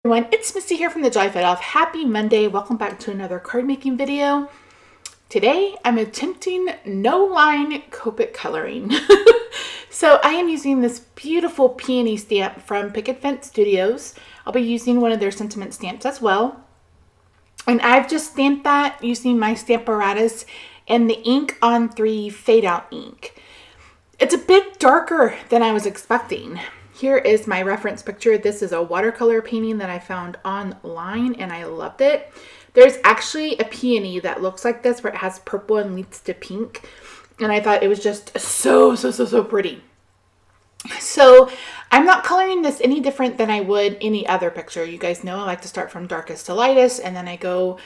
Everyone, it's Misty here from TheJollyFatElf. Happy Monday. Welcome back to another card making video. Today I'm attempting no line Copic coloring. So I am using this beautiful peony stamp from Picket Fence Studios. I'll be using one of their sentiment stamps as well. And I've just stamped that using my Stamparatus and the ink on 3 fade out ink. It's a bit darker than I was expecting. Here is my reference picture. This is a watercolor painting that I found online and I loved it. There's actually a peony that looks like this where it has purple and leads to pink. And I thought it was just so pretty. So I'm not coloring this any different than I would any other picture. You guys know I like to start from darkest to lightest and then I go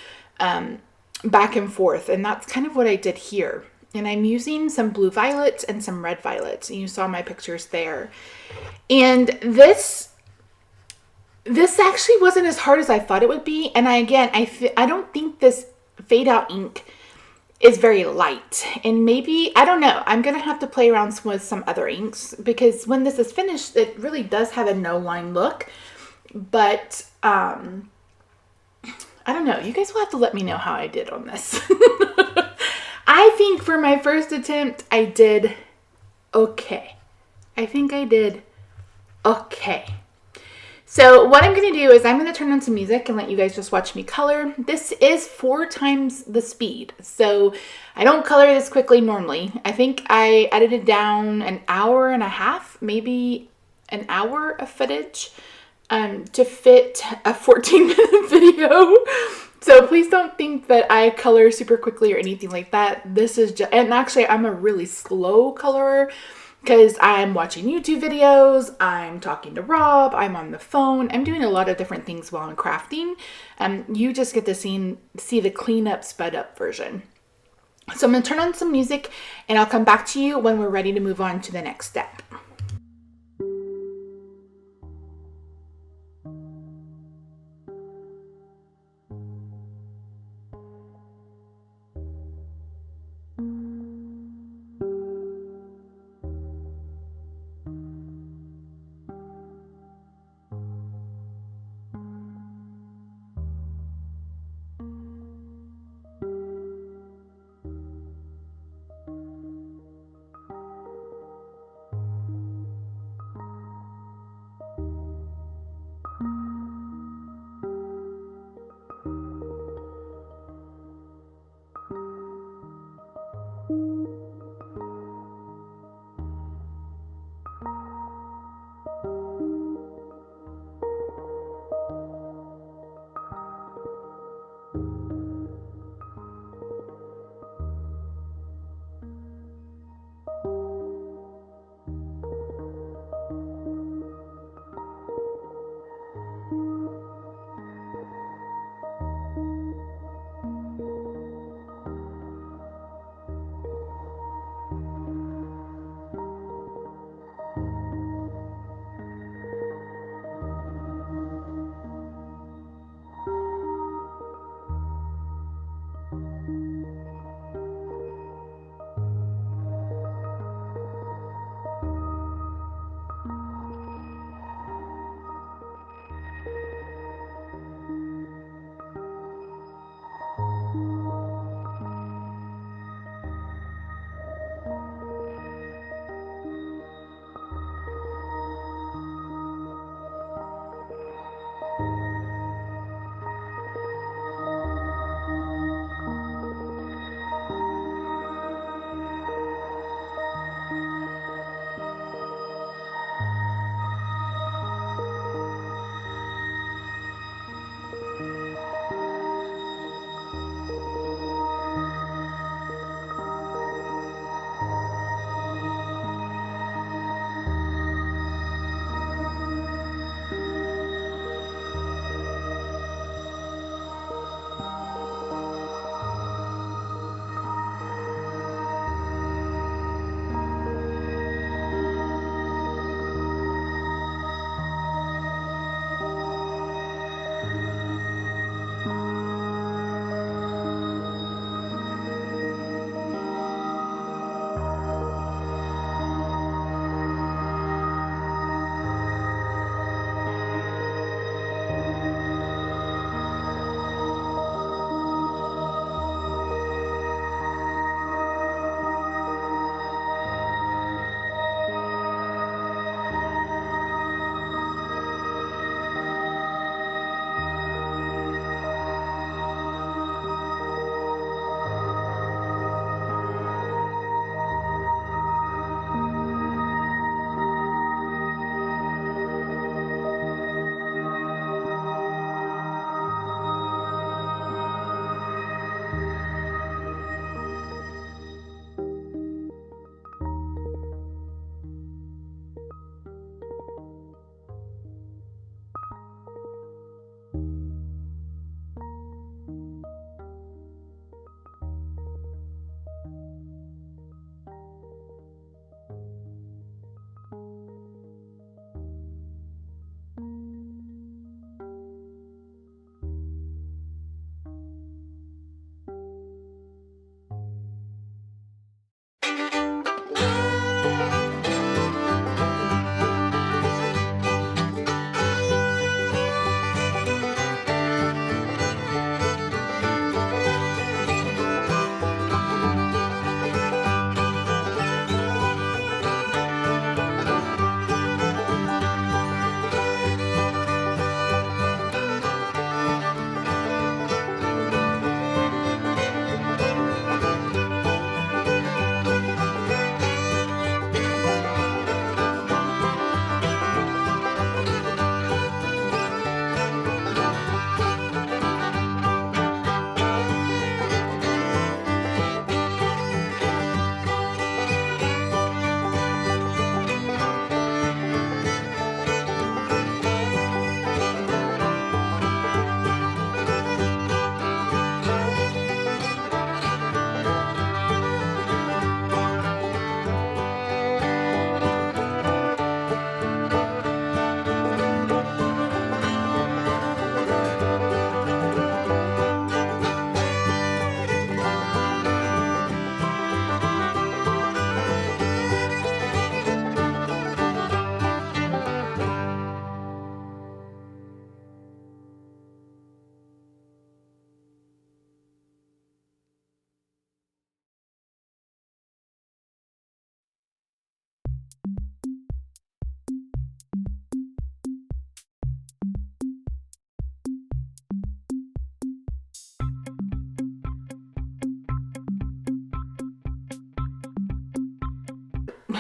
back and forth. And that's kind of what I did here. And I'm using some blue violets and some red violets. And you saw my pictures there. And this actually wasn't as hard as I thought it would be. And I don't think this fade out ink is very light. And maybe, I don't know, I'm going to have to play around with some other inks. Because when this is finished, it really does have a no line look. But, I don't know. You guys will have to let me know how I did on this. I think for my first attempt, I did okay. I think I did okay. So what I'm going to do is I'm going to turn on some music and let you guys just watch me color. This is 4 times the speed. So I don't color this quickly normally. I think I edited down an hour and a half, maybe an hour of footage to fit a 14-minute video. So please don't think that I color super quickly or anything like that. This is just, and actually I'm a really slow colorer because I'm watching YouTube videos, I'm talking to Rob, I'm on the phone, I'm doing a lot of different things while I'm crafting. You just get to see the clean up, sped up version. So I'm gonna turn on some music and I'll come back to you when we're ready to move on to the next step.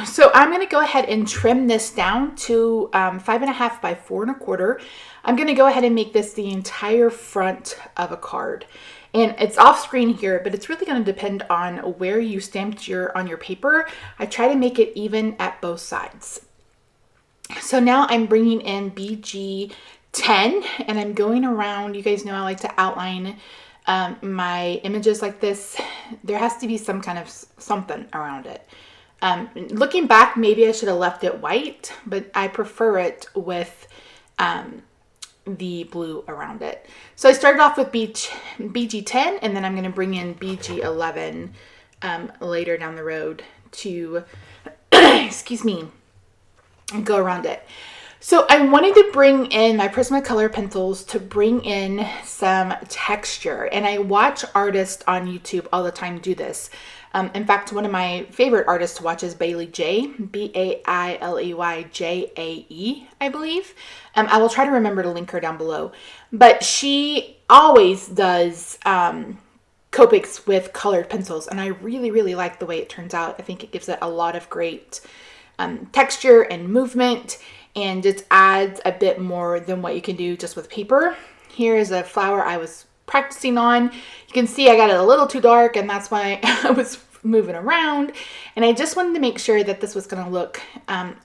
So I'm going to go ahead and trim this down to 5.5 by 4.25. I'm going to go ahead and make this the entire front of a card. And it's off screen here, but it's really going to depend on where you stamped on your paper. I try to make it even at both sides. So now I'm bringing in BG 10 and I'm going around. You guys know I like to outline my images like this. There has to be some kind of something around it. Looking back, maybe I should have left it white, but I prefer it with the blue around it. So I started off with BG 10 and then I'm going to bring in BG 11 later down the road to, excuse me, go around it. So I wanted to bring in my Prismacolor pencils to bring in some texture. And I watch artists on YouTube all the time do this. In fact, one of my favorite artists to watch is Bailey J, BAILEYJAE, I believe. I will try to remember to link her down below. But she always does Copics with colored pencils. And I really, really like the way it turns out. I think it gives it a lot of great texture and movement, and just adds a bit more than what you can do just with paper. Here is a flower I was practicing on. You can see I got it a little too dark, and that's why I was moving around. And I just wanted to make sure that this was going to look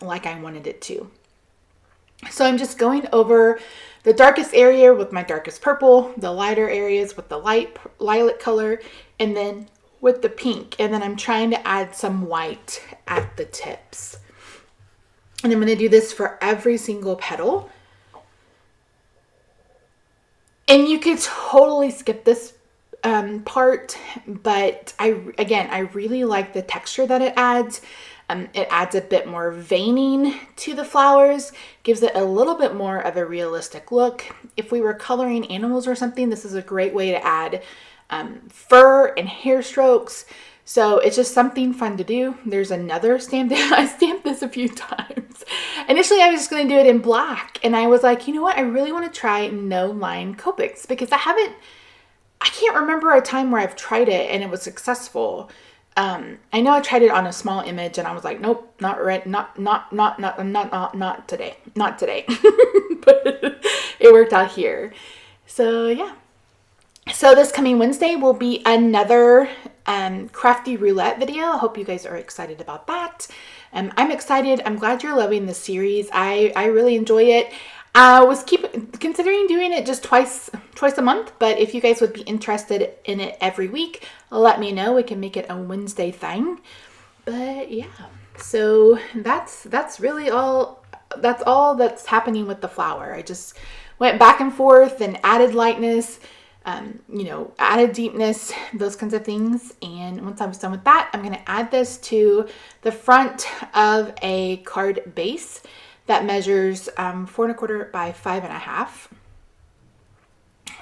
like I wanted it to. So I'm just going over the darkest area with my darkest purple, the lighter areas with the light lilac color, and then with the pink. And then I'm trying to add some white at the tips. And I'm going to do this for every single petal. And you could totally skip this part, but I really like the texture that it adds. It adds a bit more veining to the flowers, gives it a little bit more of a realistic look. If we were coloring animals or something, this is a great way to add fur and hair strokes. So it's just something fun to do. There's another stamp. I stamped this a few times. Initially, I was just going to do it in black. And I was like, you know what? I really want to try no line Copics because I can't remember a time where I've tried it and it was successful. I know I tried it on a small image and I was like, nope, not today. Not today. But it worked out here. So yeah. So this coming Wednesday will be another crafty roulette video. I hope you guys are excited about that. I'm excited. I'm glad you're loving this series. I really enjoy it. I was considering doing it just twice a month, but if you guys would be interested in it every week, let me know. We can make it a Wednesday thing. But yeah, so that's really all. That's all that's happening with the flower. I just went back and forth and added lightness. Added deepness, those kinds of things. And once I was done with that, I'm going to add this to the front of a card base that measures 4.25 by 5.5.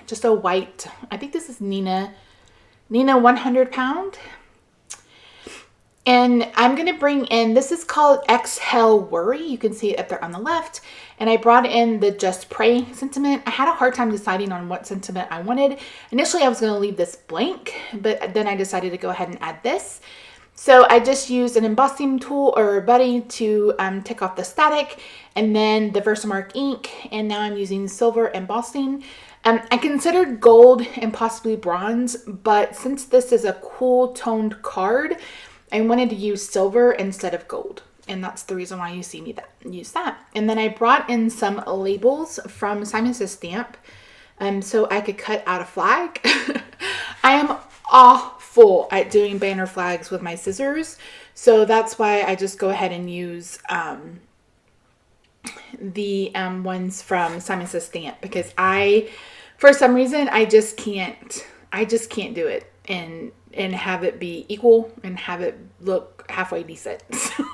Just a white, I think this is Nina 100 pound. And I'm going to bring in, this is called Exhale Worry. You can see it up there on the left. And I brought in the Just Pray sentiment. I had a hard time deciding on what sentiment I wanted. Initially, I was going to leave this blank, but then I decided to go ahead and add this. So I just used an embossing tool or buddy to take off the static, and then the Versamark ink. And now I'm using silver embossing. I considered gold and possibly bronze, but since this is a cool toned card, I wanted to use silver instead of gold. And that's the reason why you see me use that. And then I brought in some labels from Simon Says Stamp so I could cut out a flag. I am awful at doing banner flags with my scissors. So that's why I just go ahead and use the ones from Simon Says Stamp. Because for some reason, I just can't do it. And have it be equal and have it look halfway decent. So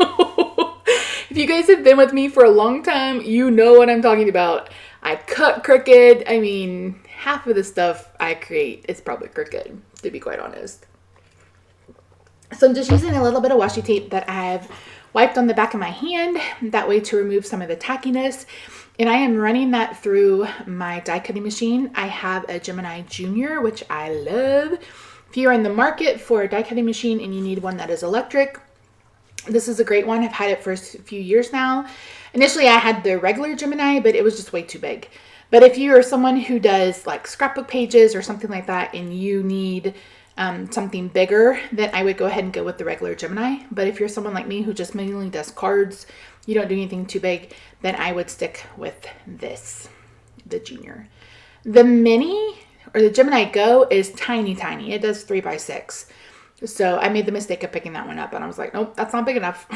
if you guys have been with me for a long time, you know what I'm talking about. I cut crooked. I mean, half of the stuff I create is probably crooked, to be quite honest. So I'm just using a little bit of washi tape that I've wiped on the back of my hand, that way to remove some of the tackiness. And I am running that through my die cutting machine. I have a Gemini Junior, which I love. If you're in the market for a die cutting machine and you need one that is electric, This is a great one. I've had it for a few years now. Initially, I had the regular Gemini, but it was just way too big. But if you are someone who does like scrapbook pages or something like that, and you need something bigger, then I would go ahead and go with the regular Gemini. But if you're someone like me who just mainly does cards, you don't do anything too big, then I would stick with this, the Junior. The Mini or the Gemini Go is tiny, tiny. It does 3x6. So I made the mistake of picking that one up, and I was like, nope, that's not big enough.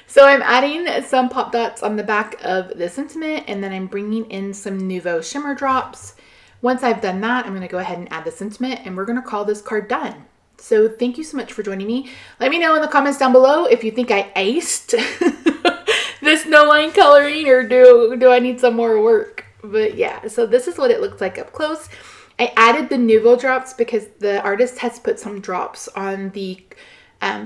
So I'm adding some pop dots on the back of the sentiment, and then I'm bringing in some Nuvo shimmer drops. Once I've done that, I'm going to go ahead and add the sentiment, and we're going to call this card done. So thank you so much for joining me. Let me know in the comments down below if you think I aced this no line coloring, or do I need some more work. But yeah, so this is what it looks like up close. I added the Nuvo drops because the artist has put some drops on the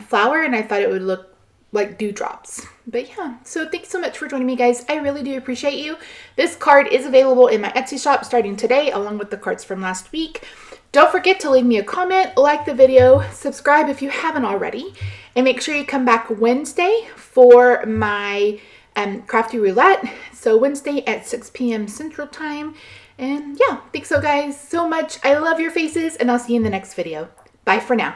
flower, and I thought it would look like dewdrops. But yeah, so thanks so much for joining me, guys. I really do appreciate you. This card is available in my Etsy shop starting today, along with the cards from last week. Don't forget to leave me a comment, like the video, subscribe if you haven't already, and make sure you come back Wednesday for my crafty roulette. So Wednesday at 6 p.m. Central Time. And yeah, thanks so guys so much. I love your faces, and I'll see you in the next video. Bye for now.